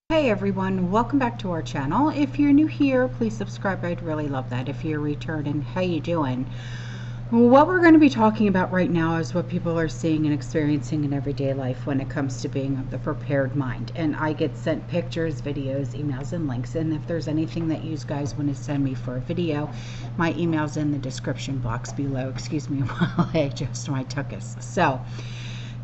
Hey everyone, welcome back to our channel. If you're new here, please subscribe. I'd really love that. If you're returning, how you doing? What we're going to be talking about right now is what people are seeing and experiencing in everyday life when it comes to being of the prepared mind. And I get sent pictures, videos, emails, and links. And if there's anything that you guys want to send me for a video, my email's in the description box below. Excuse me while I adjust my tuchus. So,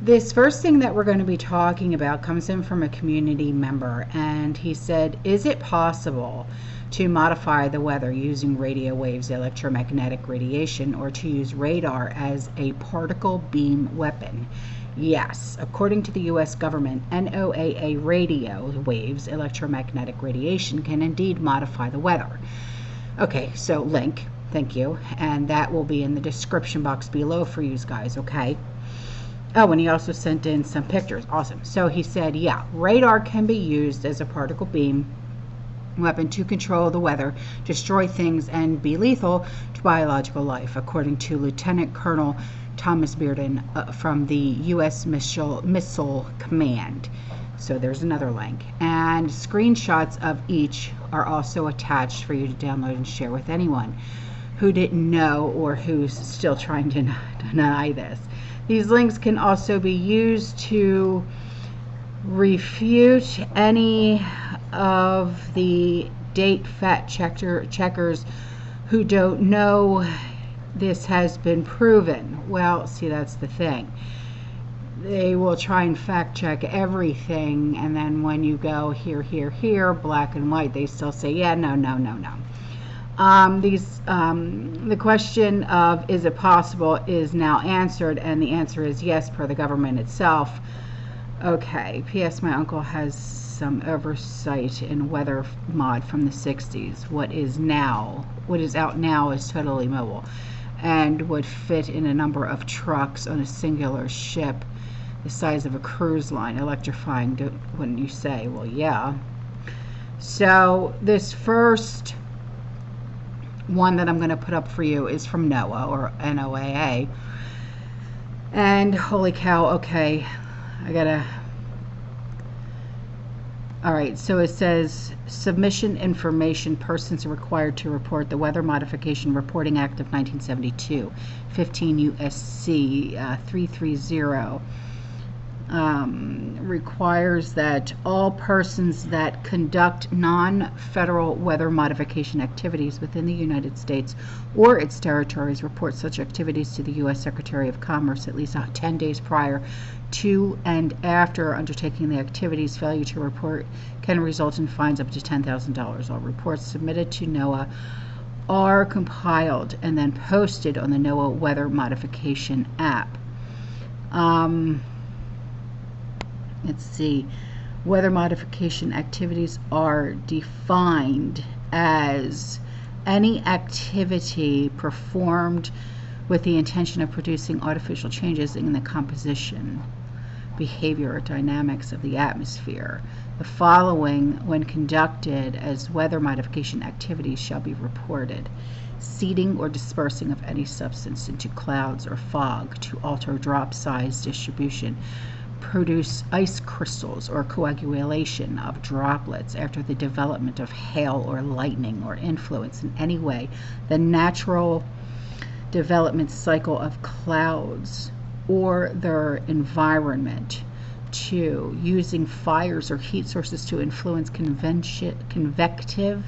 this first thing that we're going to be talking about comes in from a community member, and he said, is it possible to modify the weather using radio waves, electromagnetic radiation, or to use radar as a particle beam weapon? Yes, according to the U.S. government, NOAA radio waves, electromagnetic radiation, can indeed modify the weather. Okay, so link, thank you, and that will be in the description box below for you guys, okay? Oh, and he also sent in some pictures. Awesome. So he said, yeah, radar can be used as a particle beam weapon to control the weather, destroy things, and be lethal to biological life, according to Lieutenant Colonel Thomas Bearden from the U.S. Missile Command. So there's another link. And screenshots of each are also attached for you to download and share with anyone who didn't know or who's still trying to deny this. These links can also be used to refute any of the date fact checkers who don't know this has been proven. Well, see, that's the thing. They will try and fact check everything, and then when you go here, black and white, they still say, yeah, no. The question of is it possible is now answered, and the answer is yes, per the government itself. Okay, P.S. My uncle has some oversight in weather mod from the 60s. What is out now is totally mobile and would fit in a number of trucks on a singular ship the size of a cruise line. Electrifying, wouldn't you say? Well, yeah. So this first one that I'm going to put up for you is from NOAA, or NOAA, and holy cow, okay, alright, so it says submission information. Persons are required to report the Weather Modification Reporting Act of 1972, 15 U.S.C. 330 requires that all persons that conduct non-federal weather modification activities within the United States or its territories report such activities to the U.S. Secretary of Commerce at least 10 days prior to and after undertaking the activities. Failure to report can result in fines up to $10,000. All reports submitted to NOAA are compiled and then posted on the NOAA Weather Modification app. Let's see, weather modification activities are defined as any activity performed with the intention of producing artificial changes in the composition, behavior, or dynamics of the atmosphere. The following, when conducted as weather modification activities, shall be reported: seeding or dispersing of any substance into clouds or fog to alter drop size distribution, produce ice crystals, or coagulation of droplets after the development of hail or lightning, or influence in any way the natural development cycle of clouds or their environment. 2. Using fires or heat sources to influence convective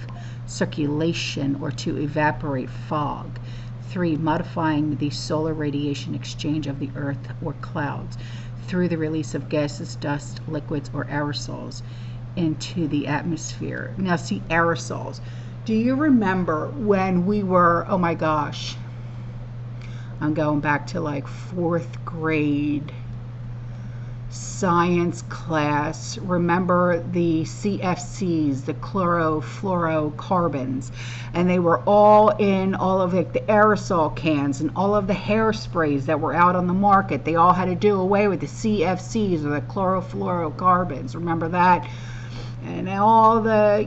circulation or to evaporate fog. 3. Modifying the solar radiation exchange of the earth or clouds through the release of gases, dust, liquids, or aerosols into the atmosphere. Now, see, aerosols. Do you remember when we were, oh my gosh, I'm going back to like 4th grade science class. Remember the CFCs, the chlorofluorocarbons, and they were all in all of the aerosol cans and all of the hairsprays that were out on the market. They all had to do away with the CFCs, or the chlorofluorocarbons. Remember that? And all the,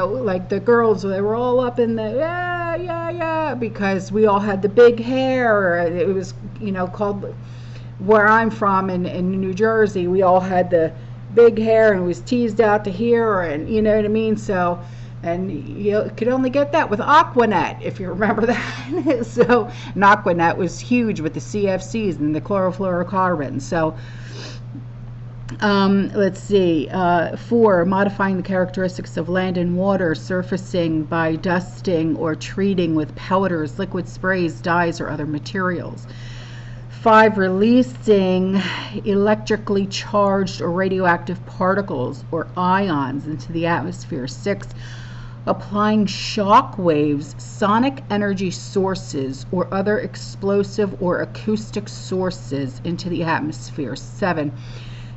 like the girls, they were all up in the, yeah, because we all had the big hair. It was, called, where I'm from in New Jersey, we all had the big hair and was teased out to here, and you know what I mean. So, and you could only get that with Aquanet, if you remember that. So, and Aquanet was huge with the CFCs and the chlorofluorocarbons. So, let's see. 4, modifying the characteristics of land and water surfacing by dusting or treating with powders, liquid sprays, dyes, or other materials. 5, releasing electrically charged or radioactive particles or ions into the atmosphere. 6, applying shock waves, sonic energy sources, or other explosive or acoustic sources into the atmosphere. 7,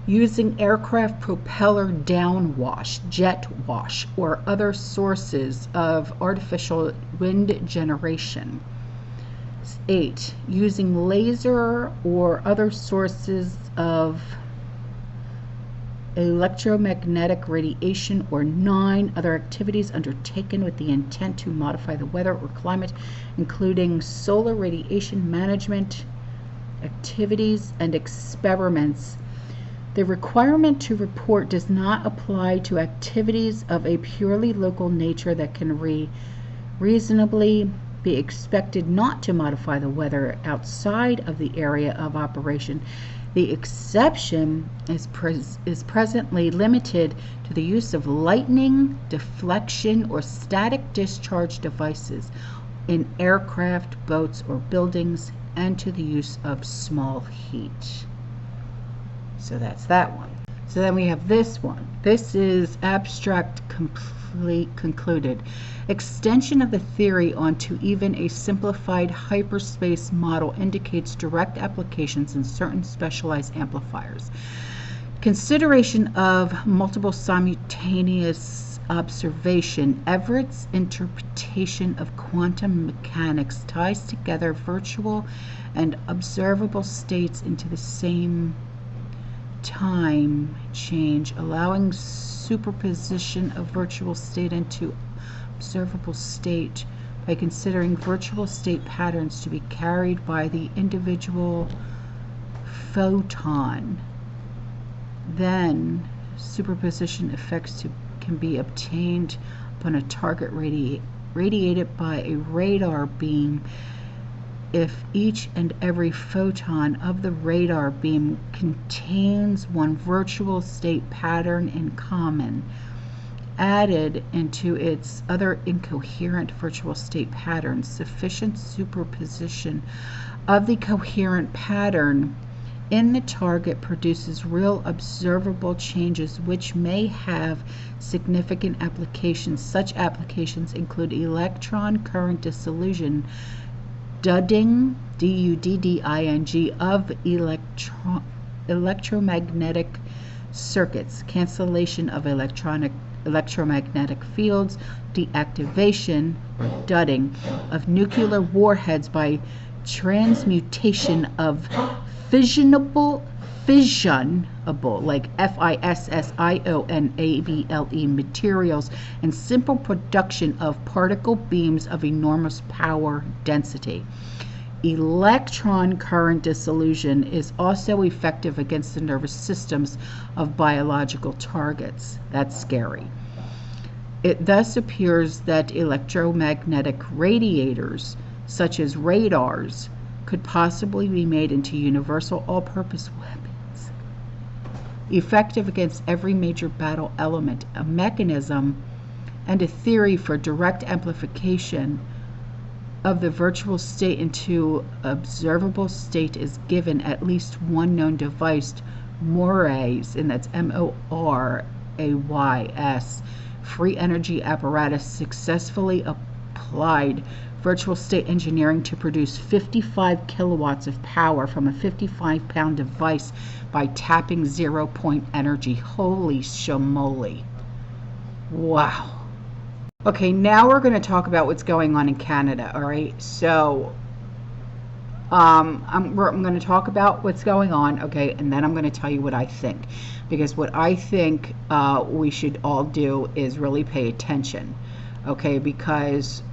using aircraft propeller downwash, jet wash, or other sources of artificial wind generation. 8, using laser or other sources of electromagnetic radiation. Or 9, other activities undertaken with the intent to modify the weather or climate, including solar radiation management activities and experiments. The requirement to report does not apply to activities of a purely local nature that can reasonably be expected not to modify the weather outside of the area of operation. The exception is presently limited to the use of lightning, deflection, or static discharge devices in aircraft, boats, or buildings, and to the use of small heat. So that's that one. So then we have this one. This is abstract concluded. Extension of the theory onto even a simplified hyperspace model indicates direct applications in certain specialized amplifiers. Consideration of multiple simultaneous observation. Everett's interpretation of quantum mechanics ties together virtual and observable states into the same time change, allowing superposition of virtual state into observable state by considering virtual state patterns to be carried by the individual photon. Then superposition effects can be obtained upon a target radiated by a radar beam if each and every photon of the radar beam contains one virtual state pattern in common, added into its other incoherent virtual state patterns. Sufficient superposition of the coherent pattern in the target produces real observable changes which may have significant applications. Such applications include electron current dissolution, dudding, D-U-D-D-I-N-G, of electromagnetic circuits, cancellation of electromagnetic fields, deactivation or dudding of nuclear warheads by transmutation of fissionable, like fissionable materials, and simple production of particle beams of enormous power density. Electron current dissolution is also effective against the nervous systems of biological targets. That's scary. It thus appears that electromagnetic radiators, such as radars, could possibly be made into universal all-purpose weapons, effective against every major battle element. A mechanism and a theory for direct amplification of the virtual state into observable state is given. At least one known device, MORAYS, and that's MORAYS, free energy apparatus, successfully applied virtual state engineering to produce 55 kilowatts of power from a 55-pound device by tapping zero-point energy. Holy shamoly. Wow. Okay, now we're going to talk about what's going on in Canada, all right? So I'm going to talk about what's going on, okay, and then I'm going to tell you what I think. Because what I think we should all do is really pay attention, okay? Because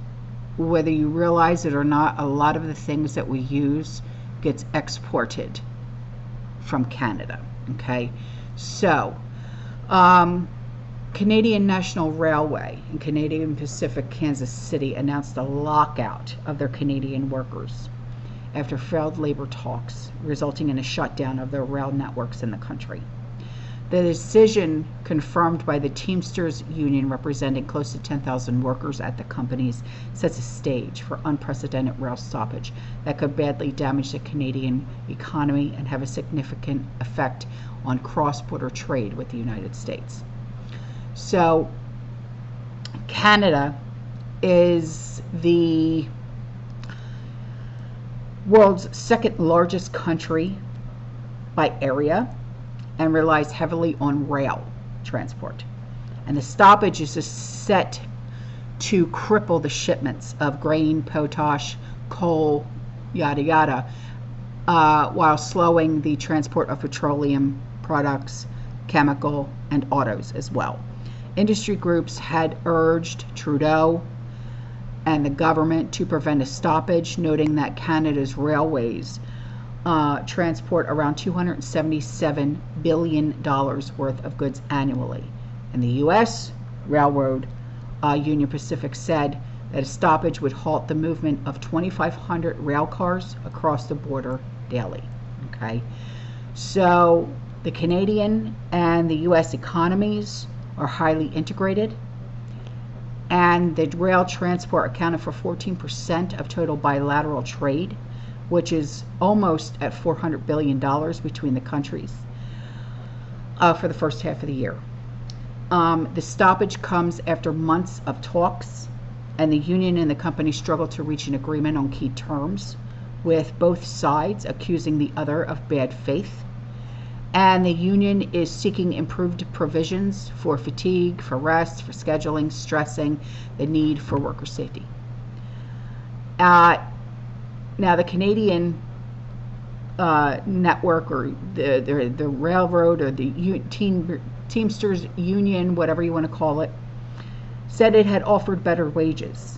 whether you realize it or not, a lot of the things that we use gets exported from Canada, okay? So Canadian National Railway and Canadian Pacific Kansas City announced a lockout of their Canadian workers after failed labor talks, resulting in a shutdown of their rail networks in the country. The decision, confirmed by the Teamsters Union representing close to 10,000 workers at the companies, sets a stage for unprecedented rail stoppage that could badly damage the Canadian economy and have a significant effect on cross-border trade with the United States. So, Canada is the world's second largest country by area and relies heavily on rail transport. And the stoppage is set to cripple the shipments of grain, potash, coal, yada yada, while slowing the transport of petroleum products, chemical, and autos as well. Industry groups had urged Trudeau and the government to prevent a stoppage, noting that Canada's railways transport around $277 billion worth of goods annually. And the U.S. Railroad Union Pacific said that a stoppage would halt the movement of 2,500 rail cars across the border daily. Okay, so the Canadian and the U.S. economies are highly integrated, and the rail transport accounted for 14% of total bilateral trade, which is almost at $400 billion between the countries for the first half of the year. The stoppage comes after months of talks, and the union and the company struggle to reach an agreement on key terms, with both sides accusing the other of bad faith. And the union is seeking improved provisions for fatigue, for rest, for scheduling, stressing the need for worker safety. Now, the Canadian network, or the railroad, or the Teamsters Union, whatever you want to call it, said it had offered better wages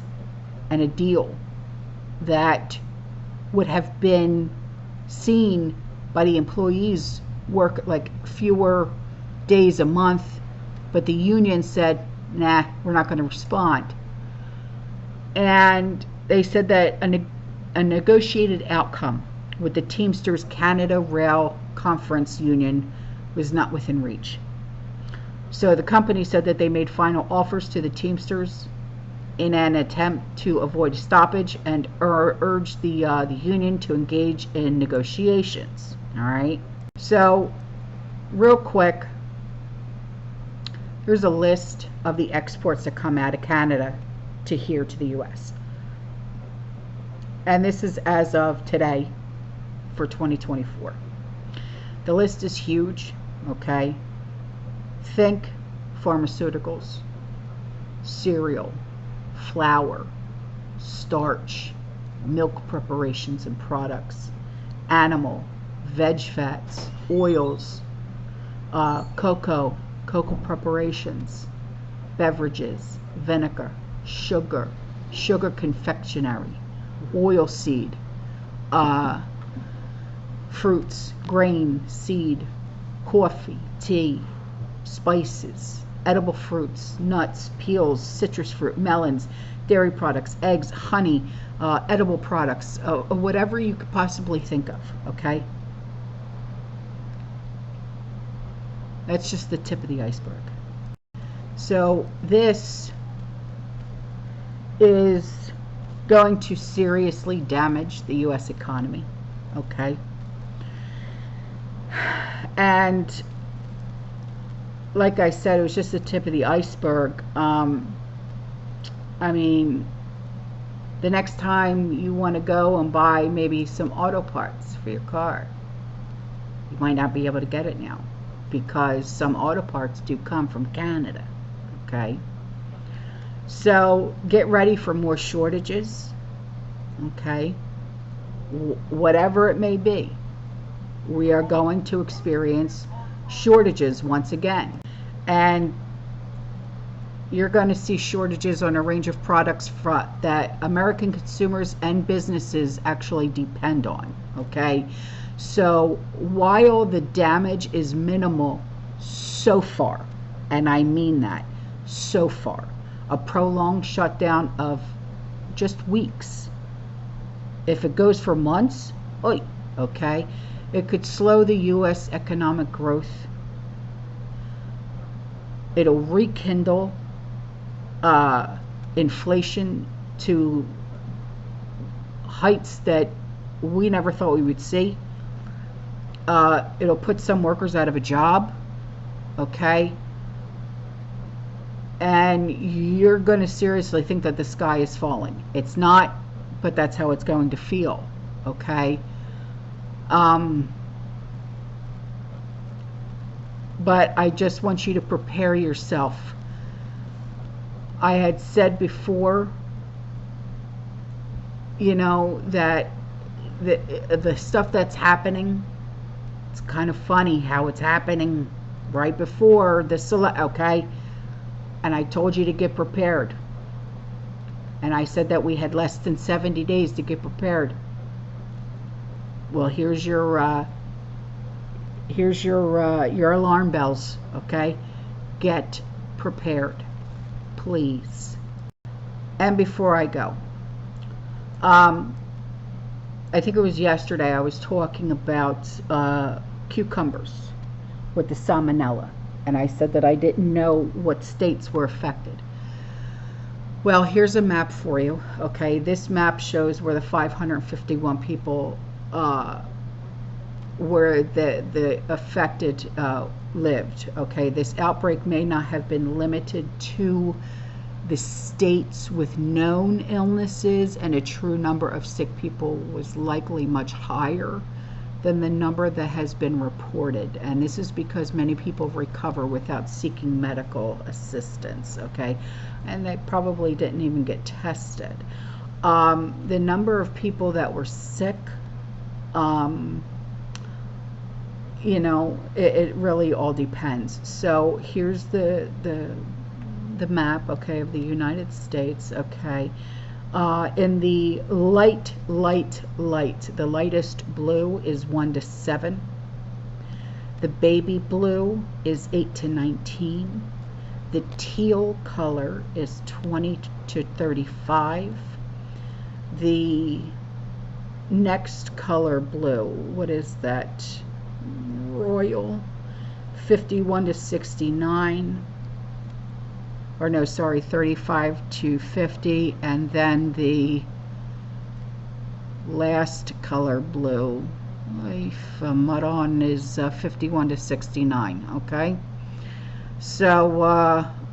and a deal that would have been seen by the employees work like fewer days a month, but the union said, nah, we're not going to respond. And they said that a negotiated outcome with the Teamsters Canada Rail Conference Union was not within reach. So the company said that they made final offers to the Teamsters in an attempt to avoid stoppage, and urged the union to engage in negotiations. All right. So, real quick, here's a list of the exports that come out of Canada to here to the U.S. And this is as of today for 2024. The list is huge, okay? Think pharmaceuticals, cereal, flour, starch, milk preparations and products, animal, veg fats, oils, cocoa preparations, beverages, vinegar, sugar confectionery, oil seed, fruits, grain, seed, coffee, tea, spices, edible fruits, nuts, peels, citrus fruit, melons, dairy products, eggs, honey, edible products, whatever you could possibly think of, okay? That's just the tip of the iceberg. So this is going to seriously damage the U.S. economy, okay? And like I said, it was just the tip of the iceberg. I mean, the next time you want to go and buy maybe some auto parts for your car, you might not be able to get it now, because some auto parts do come from Canada, okay? So get ready for more shortages, okay? Whatever it may be, we are going to experience shortages once again. And you're going to see shortages on a range of products that American consumers and businesses actually depend on, okay? So while the damage is minimal so far, And I mean that. So far, a prolonged shutdown of just weeks. If it goes for months, oy, okay, it could slow the U.S. economic growth. It'll rekindle inflation to heights that we never thought we would see. It'll put some workers out of a job, okay? And you're going to seriously think that the sky is falling. It's not, but that's how it's going to feel, okay? But I just want you to prepare yourself. I had said before, you know, that the stuff that's happening, it's kind of funny how it's happening right before the okay? And I told you to get prepared. And I said that we had less than 70 days to get prepared. Well, here's your alarm bells, okay? Get prepared, please. And before I go, I think it was yesterday I was talking about cucumbers with the salmonella, and I said that I didn't know what states were affected. Well, here's a map for you, okay? This map shows where the 551 people where the affected lived, okay? This outbreak may not have been limited to the states with known illnesses, and a true number of sick people was likely much higher than the number that has been reported. And this is because many people recover without seeking medical assistance, okay? And they probably didn't even get tested. The number of people that were sick, you know, it really all depends. So here's the map, okay, of the United States, okay. In the light, the lightest blue is 1 to 7. The baby blue is 8 to 19. The teal color is 20 to 35. The next color blue, what is that? Royal, 51 to 69. Or no, sorry, 35 to 50, and then the last color blue, if mud on, is 51 to 69, okay? So,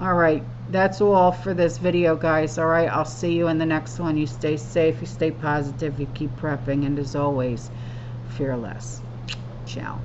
all right, that's all for this video, guys, all right? I'll see you in the next one. You stay safe, you stay positive, you keep prepping, and as always, fearless. Ciao.